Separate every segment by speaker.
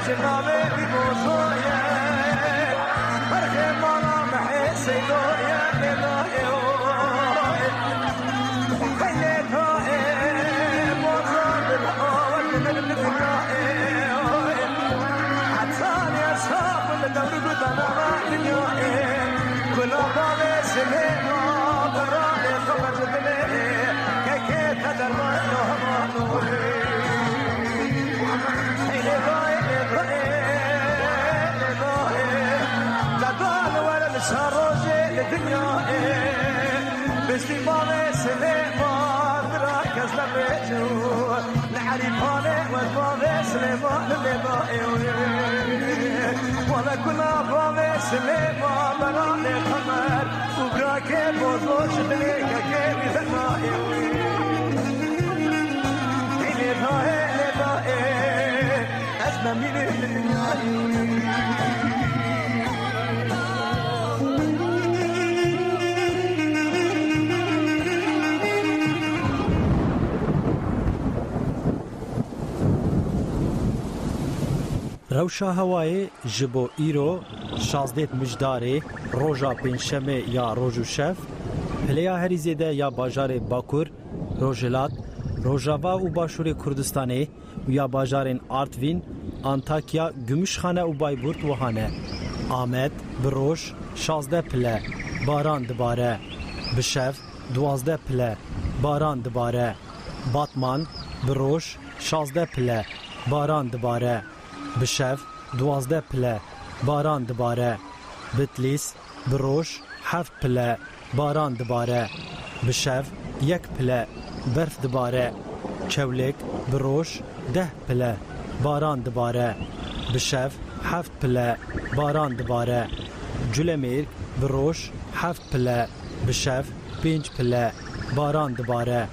Speaker 1: جنابي بموضوعي برخي مالا محيسي دويا لدويا خيلتوي موضوع بالأول من الدنيا عطاني أصحاب الدور بدنا رأيي كل بابي سليما براني خبر بلي كي تدر ما نوهي شروجي الدنيا بشتي بابي سليمان راكز لبيجو العريفاني والبابي سليمان اللي ولا كنا بابي سليمان براني قمر وبراكي بوضوش بليكا كيبي ذنائي إلي ضائي إلي ضائي أزمة من الدنيا
Speaker 2: روشا هوای جبو ایرو شازدت مجداره روژا پنجشنبه یا روژو شف پلیا هریزیده یا باجار باکور روژلات روژاوا و باشور کردستانه و یا باجارین آرتوین آنتاکیا گمشخانه و بایبورت وهانه آمد بروش 16 پله باران دباره بشف 12 پله باران دباره باتمان بروش 16 پله باران دباره بشف 12 پله باران دباره بتلیس بروش 7 پله باران دباره بشف 1 پله برف دباره چولک بروش 10 پله باران دباره بشف 7 پله باران دباره جلمیر بروش 7 پله بشف 5 پله باران دباره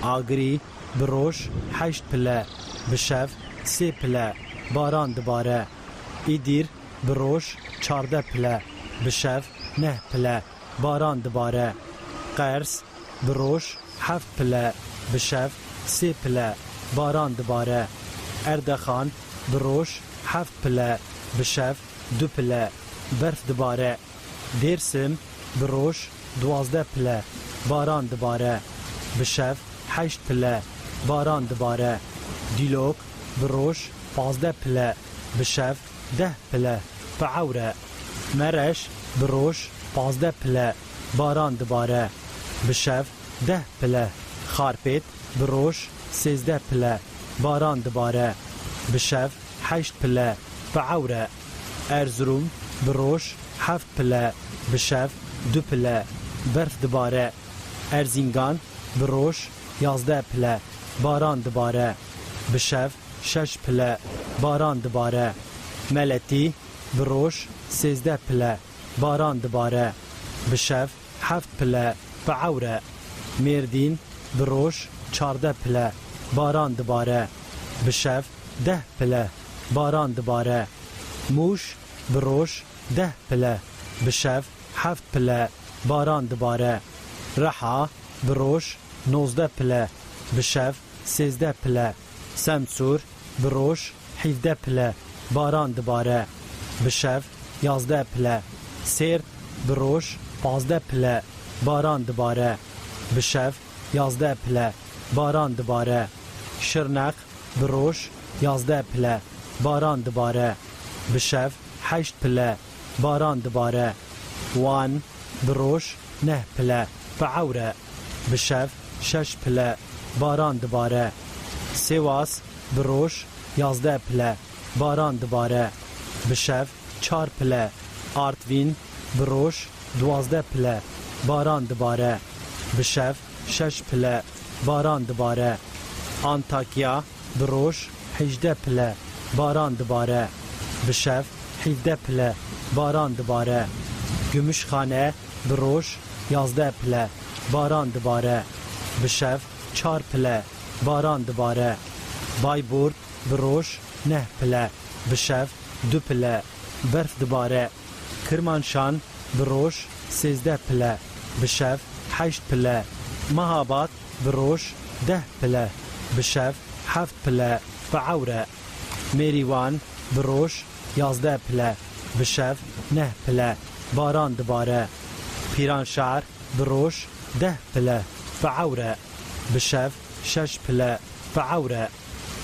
Speaker 2: آگری بروش 8 پله بشف 3 پله باران دباره ایدیر بروش 14 پله بشف 9 پله باران دباره قرس بروش 7 پله بشف 3 پله باران دباره اردخان بروش 7 پله بشف 2 پله برف دباره دیرسم بروش 12 پله باران دباره بشف 8 پله باران دباره دیلوک بروش 15 پله بشف 10 پله بعوره مرش بروش 15 پله باران دباره بشف 10 پله خارپیت بروش 13 پله باران دباره بشف 8 پله بعوره ارزروم بروش 7 پله بشف 2 پله برف دباره ارزینگان بروش 11 پله باران دباره بشف 6 پله باران دباره ملتی بروش 13 پله باران دباره بشف 7 پله بعوره میردین بروش 14 پله باران دباره بشف 10 پله باران دباره موش بروش 10 پله بشف 7 پله باران دباره رحا بروش 19 پله بشف 13 پله سمسور بروش 17 پله باران دباره بشف 11 پله سیر بروش 15 پله باران دباره بشف 11 پله باران دباره شرنق بروش 11 پله باران دباره بشف 8 پله باران دباره وان بروش 9 پله بعوره بشف 6 پله باران دباره سواس بروش 11 پله باران دباره بشف 4 پله آرتوین بروش 12 پله باران دباره بشف 6 پله باران دباره آنتاکیا بروش 18 پله باران دباره بشف 17 پله باران دباره گمشخانه بروش 11 پله باران دباره بشف 4 پله باران دباره بایبورد بروش 9 پله بشف 2 پله برف دباره کرمانشان بروش 13 پله بشف 8 پله مهابات بروش 10 پله بشف 7 پله بعوره میریوان بروش 11 پله بشف 9 پله باران دباره پیران شهر بروش 10 پله بعوره بشف 6 پله بعوره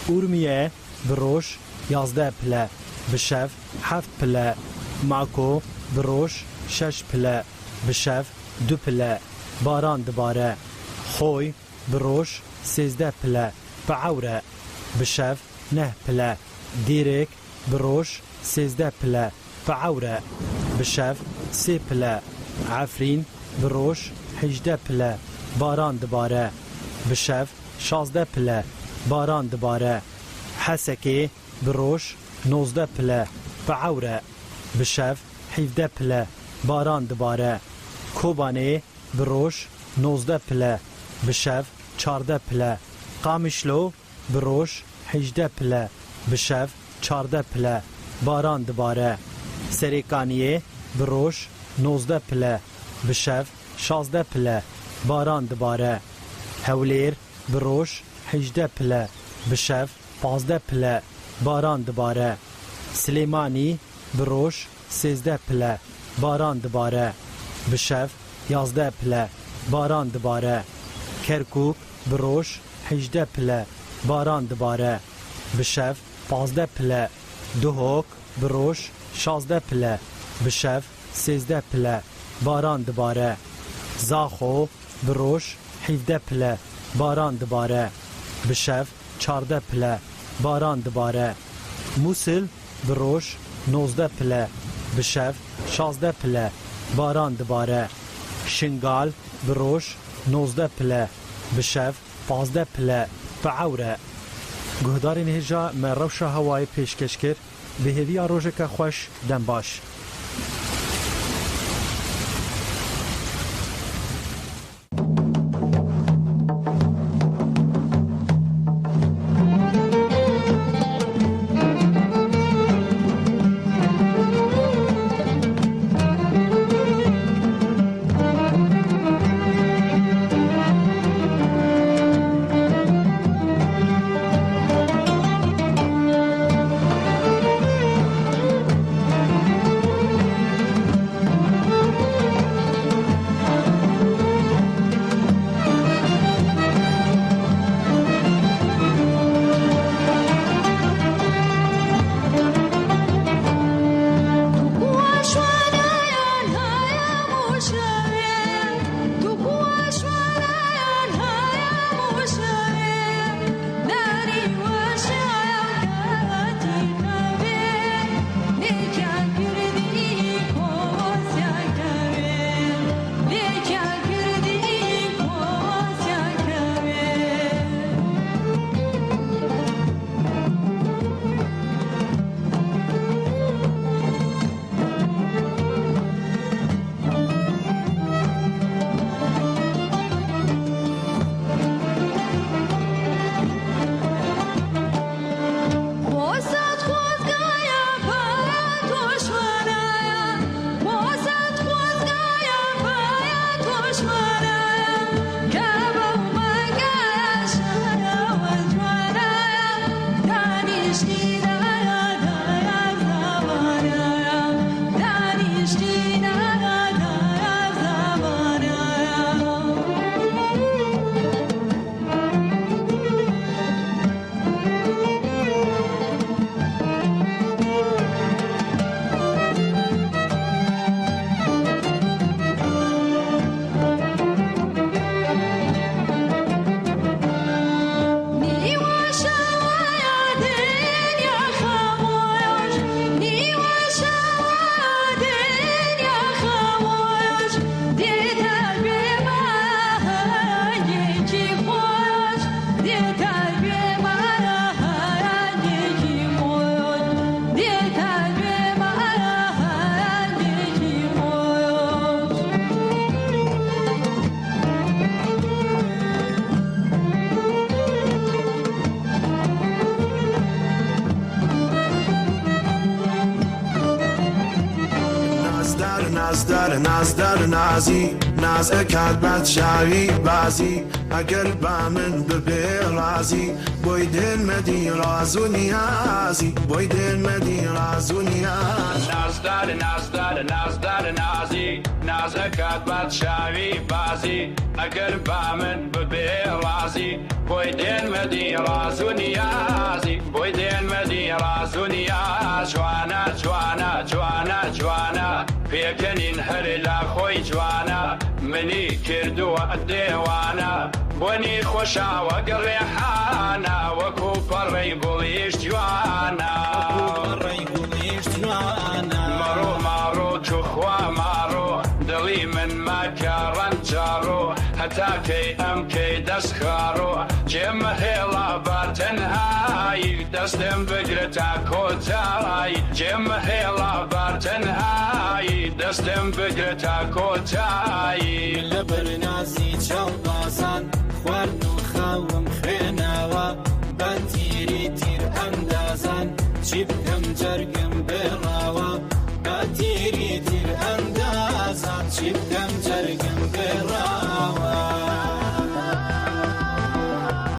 Speaker 2: اورمیه بروش 11 پله بشف 7 پله ماکو بروش 6 پله بشف 2 پله باران دباره خوی بروش 13 پله بعوره بشف 9 پله دیرک بروش 13 پله بعوره بشف 3 پله عفرین بروش 18 پله باران دباره بشف 16 پله باران دباره حسکی بروش 19 پله بعوره بشف 17 پله باران دباره کوبانه بروش 19 پله بشف 14 پله قامشلو بروش 18 پله بشف 14 پله باران دباره سریکانیه بروش 19 پله بشف 16 پله باران دباره هولیر بروش 18 پله بشف 15 پله باران دباره سلیمانی بروش 13 پله باران دباره بشف 11 پله باران دباره کرکوک بروش 18 پله باران دباره بشف 15 پله دهوک بروش 16 پله بشف 13 پله باران دباره زاخو بروش 17 پله باران دباره بشف 14 پله باران دباره موسل بروش 19 پله بشف 16 پله باران دباره شنگال بروش 19 پله بشف 15 پله بعوره گهدارین هجا من روشا هوای پیشکش کرد به هدیه روژک خوش دم باش
Speaker 3: نازدار نازی ناز اکاد بد شاوی بازی اگر با من ببی رازی بوی دل مدی راز و نیازی بوی دل مدی راز و نیاز
Speaker 4: نازدار نازدار نازدار نازی ناز اکاد بد شاوی بازی اگر با من ببی رازی بوی دل مدی راز و نیازی بوی دل مدی راز و نیاز جوانا جوانا جوانا جوانا پێکەنین هەر لا خۆی جوانە منی کردووە دێوانە بۆنی خۆشاوە گەڕێحانە وەکو پەڕەی گوڵیش جوانە مەڕۆ ماڕۆ توخوا ماڕۆ دڵی من ماکە ڕەنجاڕۆ هەتا کەی ئەم کەی دەست خاڕۆ جێمە هێڵا بار تەنهایی دەستم بگرە تا کۆتایی جێمە هێڵا بار تەنهایی دەستم بگرە تا کۆتایی
Speaker 5: لە بەرنازی چاو بازان خوارد و خاوم